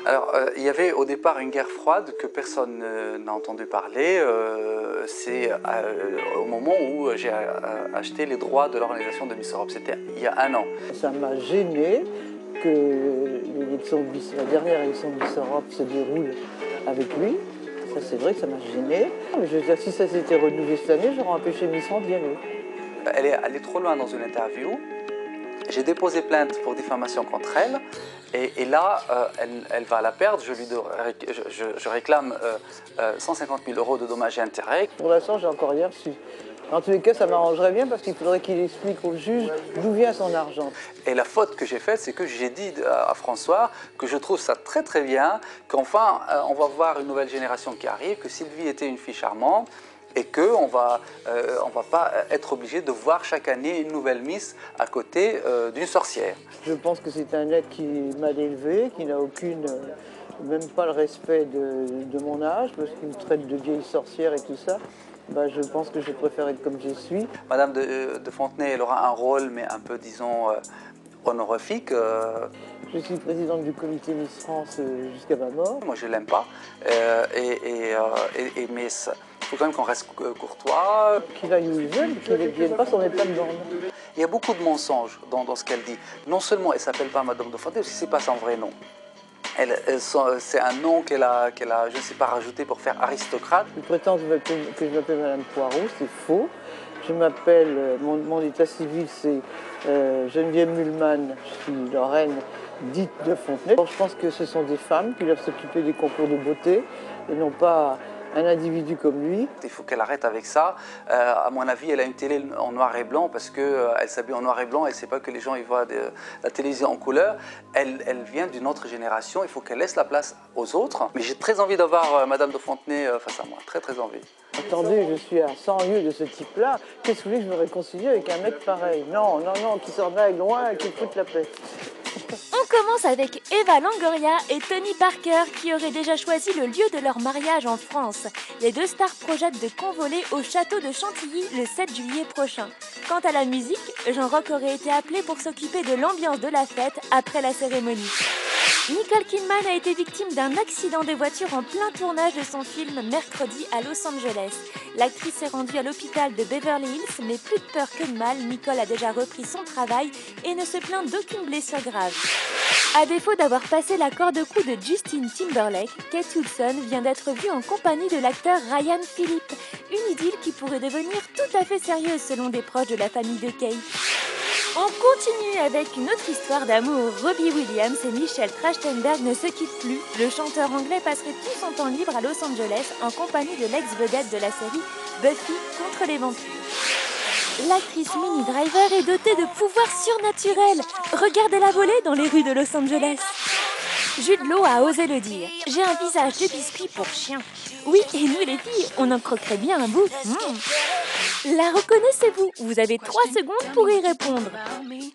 Alors, il y avait au départ une guerre froide que personne n'a entendu parler. C'est au moment où j'ai acheté les droits de l'organisation de Miss Europe. C'était il y a 1 an. Ça m'a gêné que la dernière élection de Miss Europe se déroule avec lui. Ça, c'est vrai que ça m'a gêné. Mais je veux dire, si ça s'était renouvelé cette année, j'aurais empêché Miss France d'y aller. Elle est allée trop loin dans une interview. J'ai déposé plainte pour diffamation contre elle. Et là, elle va la perdre. Je réclame 150 000 € de dommages et intérêts. Pour l'instant, j'ai encore rien reçu. En tous les cas, ça m'arrangerait bien parce qu'il faudrait qu'il explique au juge d'où vient son argent. Et la faute que j'ai faite, c'est que j'ai dit à François que je trouve ça très très bien, qu'enfin on va voir une nouvelle génération qui arrive, que Sylvie était une fille charmante et qu'on va pas être obligé de voir chaque année une nouvelle Miss à côté d'une sorcière. Je pense que c'est un être qui est mal élevé, qui n'a même pas le respect de mon âge, parce qu'il me traite de vieille sorcière et tout ça. Ben, je pense que je préfère être comme je suis. Madame de Fontenay, elle aura un rôle, mais un peu, disons, honorifique. Je suis présidente du comité Miss France jusqu'à ma mort. Moi, je ne l'aime pas, mais il faut quand même qu'on reste courtois. Qu'il aille où il veut, qu'il ne vienne pas sur mes plates-bandes. Il y a beaucoup de mensonges dans ce qu'elle dit. Non seulement elle ne s'appelle pas Madame de Fontenay, mais ce n'est pas son vrai nom. C'est un nom qu'elle a, je ne sais pas, rajouté pour faire aristocrate. Il prétend que je m'appelle Madame Poirot, c'est faux. Je m'appelle, mon état civil c'est Geneviève Mulman, je suis la reine dite de Fontenay. Je pense que ce sont des femmes qui doivent s'occuper des concours de beauté et non pas un individu comme lui. Il faut qu'elle arrête avec ça. À mon avis, elle a une télé en noir et blanc parce qu'elle s'habille en noir et blanc. Elle ne sait pas que les gens ils voient la télévision en couleur. Elle vient d'une autre génération. Il faut qu'elle laisse la place aux autres. Mais j'ai très envie d'avoir Madame de Fontenay face à moi. Très, très envie. Attendez, je suis à 100 lieues de ce type-là. Qu'est-ce que vous voulez que je me réconcilie avec un mec pareil? Non, non, non, qui s'en aille loin et qui foute la paix. On commence avec Eva Longoria et Tony Parker qui auraient déjà choisi le lieu de leur mariage en France. Les deux stars projettent de convoler au château de Chantilly le 7 juillet prochain. Quant à la musique, Jean-Roch aurait été appelé pour s'occuper de l'ambiance de la fête après la cérémonie. Nicole Kidman a été victime d'un accident de voiture en plein tournage de son film mercredi à Los Angeles. L'actrice s'est rendue à l'hôpital de Beverly Hills, mais plus de peur que de mal, Nicole a déjà repris son travail et ne se plaint d'aucune blessure grave. À défaut d'avoir passé la corde au cou de Justin Timberlake, Kate Hudson vient d'être vue en compagnie de l'acteur Ryan Phillippe. Une idylle qui pourrait devenir tout à fait sérieuse selon des proches de la famille de Kate. On continue avec une autre histoire d'amour. Robbie Williams et Michelle Trachtenberg ne se quittent plus. Le chanteur anglais passerait tout son temps libre à Los Angeles en compagnie de l'ex-vedette de la série Buffy contre les vampires. L'actrice Minnie Driver est dotée de pouvoirs surnaturels. Regardez-la voler dans les rues de Los Angeles. Jude Law a osé le dire. J'ai un visage de biscuit pour chien. Oui, et nous les filles, on en croquerait bien un bout. La reconnaissez-vous? Vous avez 3 secondes pour y répondre.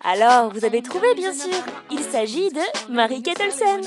Alors, vous avez trouvé bien sûr. Il s'agit de Mary Kate Olsen.